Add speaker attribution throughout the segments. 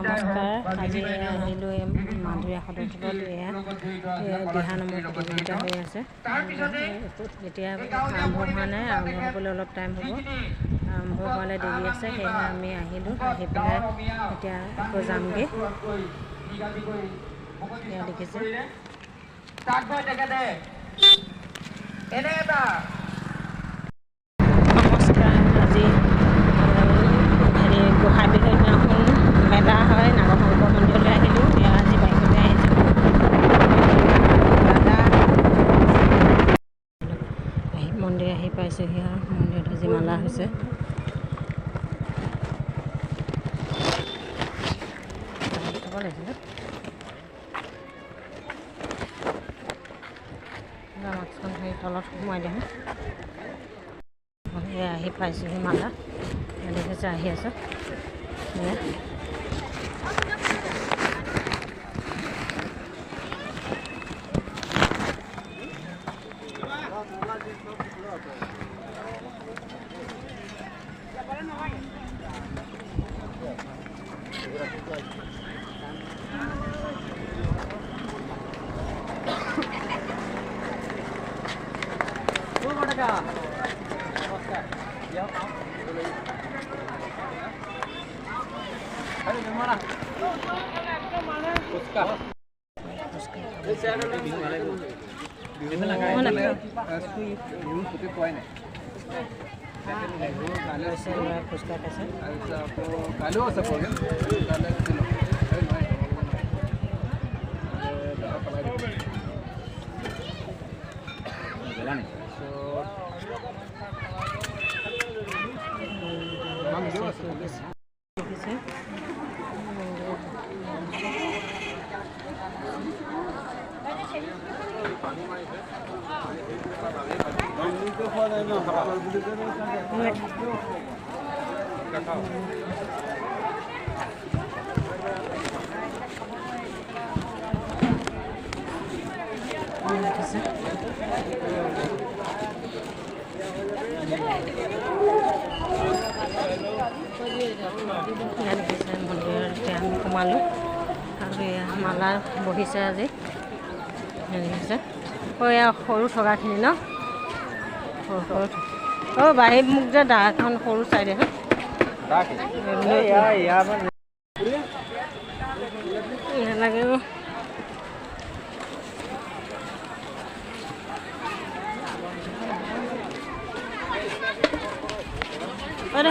Speaker 1: নমস্কাৰ। আজি আহিলোঁ মাধুৰী সদস্যত দিহানামৰ প্ৰতিযোগিতা হৈ আছে। এতিয়া আৰম্ভ হোৱা নাই, আৰম্ভ হ'বলৈ অলপ টাইম হ'ব। আৰম্ভ হোৱালৈ দেৰি আছে, সেয়েহে আমি আহিলোঁ। আহি পেলাই এতিয়া আকৌ যামগৈ। এয়া দেখিছে নমস্কাৰ। আজি গোঁসাই বিহুৰ দিনাখন মেলা হয়, নাগৰ শংকৰ মন্দিৰলৈ আহিলোঁ। এয়া আজি বাইকতে আহিছোঁ। দাদা মন্দিৰ আহি পাইছেহি আৰু মন্দিৰত আজি মেলা হৈছে। মাস্কখন সেই তলত সোমাই দিওঁ। এয়া আহি পাইছোঁহি মালা। দেখিছে আহি আছে। মন্দিৰত এতিয়া আমি সোমালোঁ আৰু এয়া মালা বহিছে আজি। দেখিছে এয়া সৰু থকাখিনি ন, সৰু সৰু বাঢ়ি মোক যে দাখন সৰু চাই দেখোন লাগে।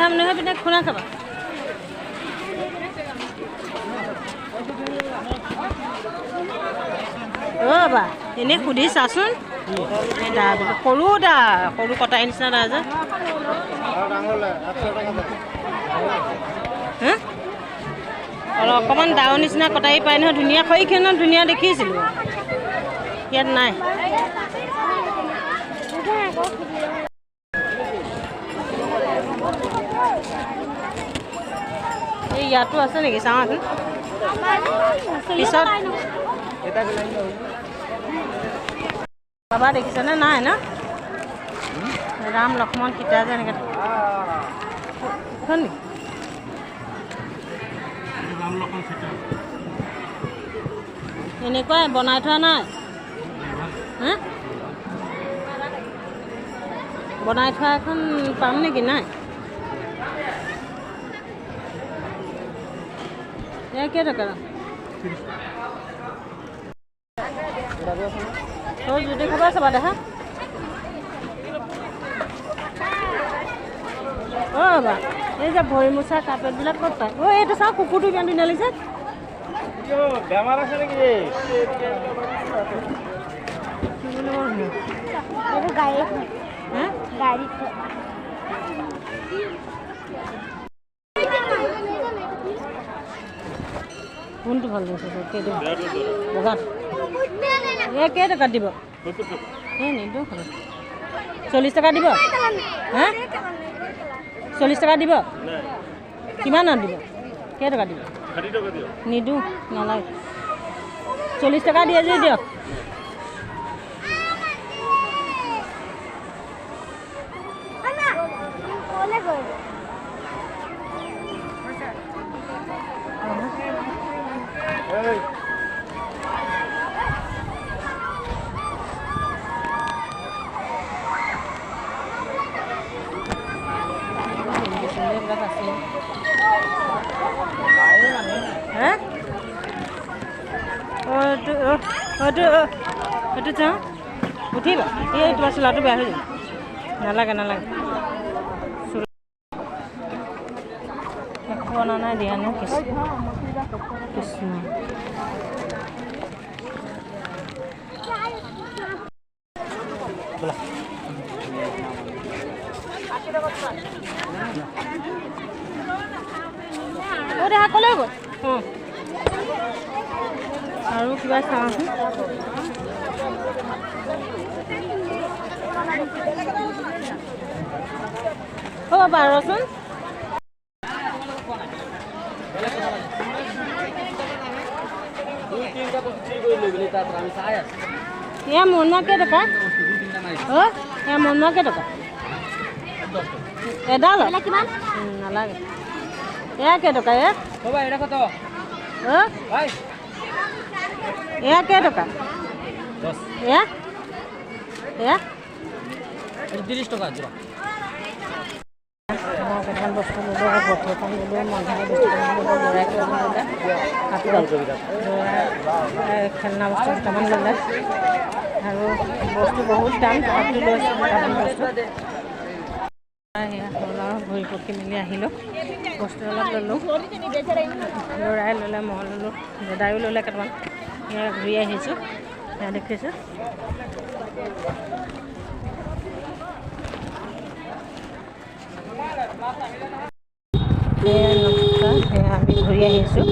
Speaker 1: हम नहीं पिने खुना खाबा बा एने खुदी चाचोन सरू दा सरू कटाई निचिना दा जे अकमान डावर निचिना कटाई पाई न धुनिया खैखन धुनिया देखिছিলোঁ ইয়াত নাই। এই ইয়াতো আছে নেকি চাওঁচোন পিছত বাবা দেখিছেনে নাই ন ৰাম লক্ষ্মণ সীতা যে এনেকৈ এনেকুৱাই বনাই থোৱা নাই বনাই থোৱা এখন পাম নেকি? নাই কেই টকা যদি খবৰ চাবা দেখা বা এই যে ভৰি মোচা কাপোৰবিলাক ক'ত পায়? এইটো চাওঁ কুকুৰটো ইমান ধুনীয়া লাগিছে। বেমাৰ আছে নেকি? কোনটো ভাল লাগিছে? বগা কেই টকাত দিব? নিদিওঁ 40 টকা দিব। হা 40 টকা দিব? কিমানত দিব? কেই টকা দিব? নিদিওঁ, নালাগে। 40 টকা দিয়ে যদি দিয়ক। যাওঁ উঠিবা এই তোমাৰ চোলাটো বেয়া হৈ যাব নালাগে নালাগে অনা নাই দিয়া নাই কৃষ্ণ দেখা ক'লৈ গ'ল আৰু কিবা চাওঁচোন হ'ব বাৰচোন এয়া মনোৱা কেই টকা এয়া মনোৱা কেই টকা এডাল কিমান নালাগে এয়া কেই টকা এয়া এয়া কেই টকা এয়া এয়া 30 টকা কেইটামান বস্তু ল'লোঁ বস্তু এখন ল'লোঁ মন্দিৰৰ বস্তু খেলনা বস্তু দুটামান ল'লে আৰু বস্তু বহুত দাম তথাপি লৈছোঁ দুটামান বস্তু সেয়া হ'ল আৰু ঘূৰি পকি মেলি আহিলোঁ বস্তু অলপ ল'লোঁ ল'ৰাই ল'লে মই ল'লোঁ দাদায়ো ল'লে কেইটামান সেয়া ঘূৰি আহিছোঁ সেয়া দেখিছোঁ আমি ঘূৰি আহিছোঁ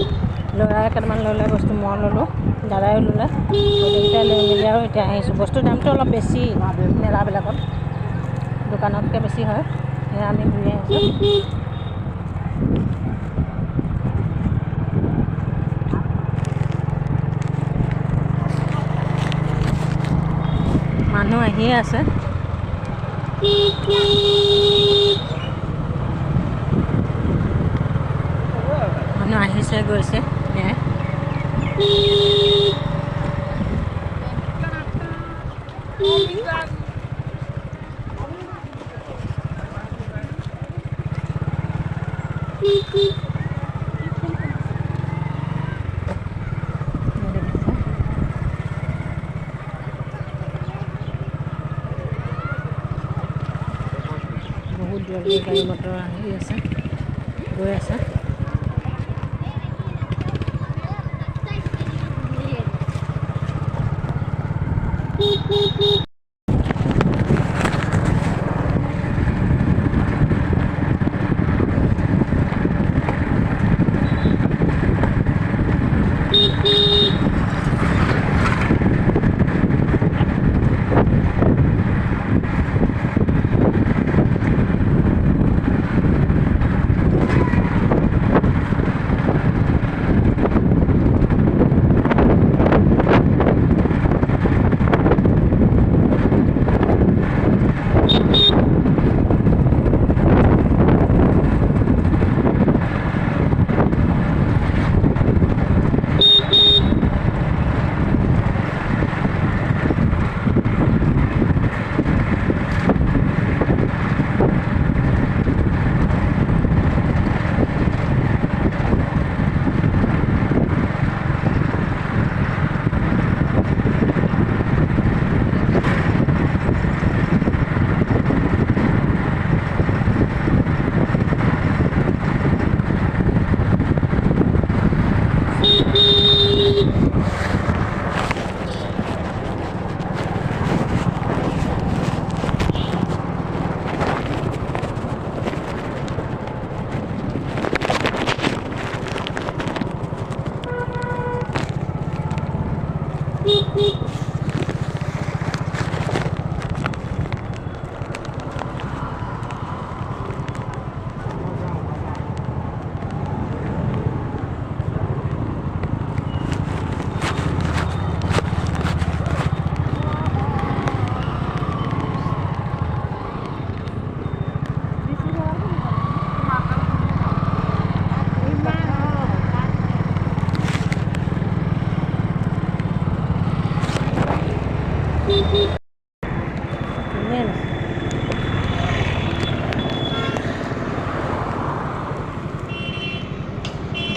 Speaker 1: ল'ৰাই কেইটামান ল'লে বস্তু মই ল'লোঁ দাদায়ো ল'লে গোটেইকেইটাই লৈ মেলি আৰু এতিয়া আহিছোঁ বস্তুৰ দামটো অলপ বেছি মেলাবিলাকত দোকানতকৈ বেছি হয় সেয়া আমি ঘূৰি আহিছোঁ মানুহ আহিয়ে আছে মানুহ আহিছে গৈছে বহুত দূৰ গাড়ী মটৰ আহি আছে গৈ আছে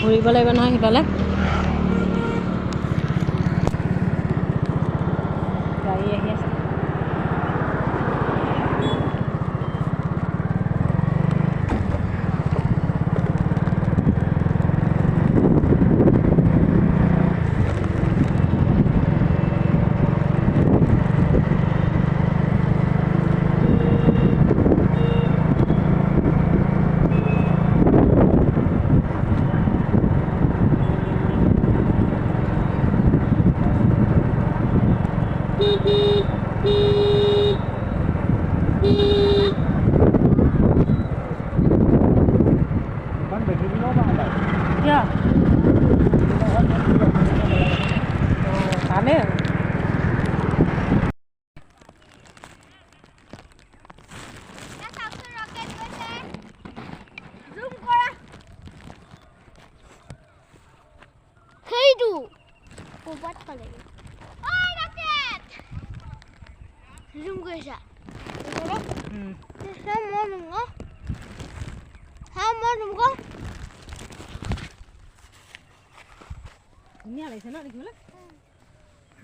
Speaker 1: ঘূৰিব লাগিব নহয় সিফালে গাড়ী আহি আছে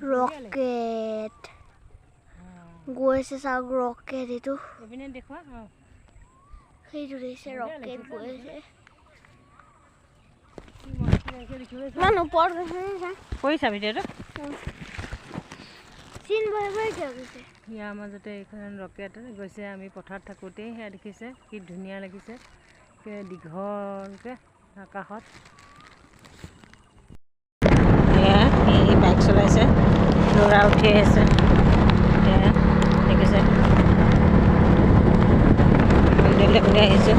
Speaker 2: Rocket. গৈছে চাওক ৰকেট এইটো
Speaker 1: এপিনে দেখুৱা
Speaker 2: সেইটো দিছে ৰকেট গৈছে
Speaker 1: ইমান ওপৰত কৰিছা ভিডিঅ'টো
Speaker 2: চিন বহি বহি গৈছে
Speaker 1: ইয়াৰ মাজতে এইখন ৰকেট গৈছে আমি পথাৰত থাকোঁতেই সেয়া দেখিছে কি ধুনীয়া লাগিছে দীঘলকৈ আকাশত এয়া এই বাইক চলাইছে ল'ৰা উঠি আছে এয়া দেখিছে মন্দিৰলৈ ওলাই আহিছোঁ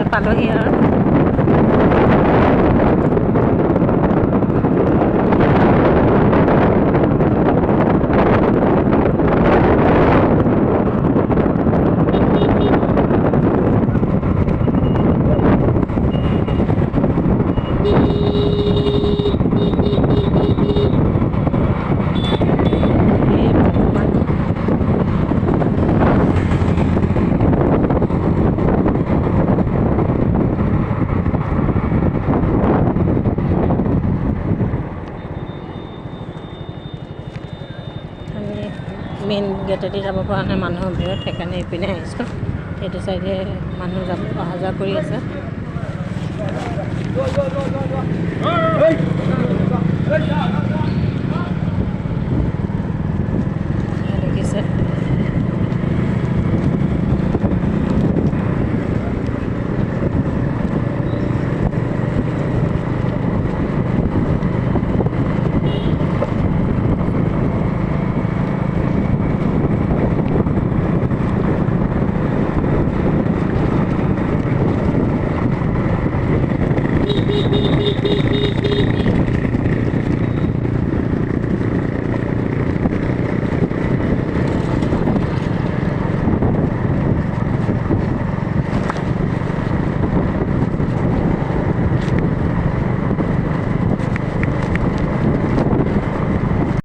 Speaker 1: পালোহি আৰু মেইন গেটেদি যাব পৰা নাই মানুহৰ ভিৰত সেইকাৰণে ইপিনে আহিছোঁ সেইটো চাইডে মানুহ যাব অহা যোৱা কৰি আছে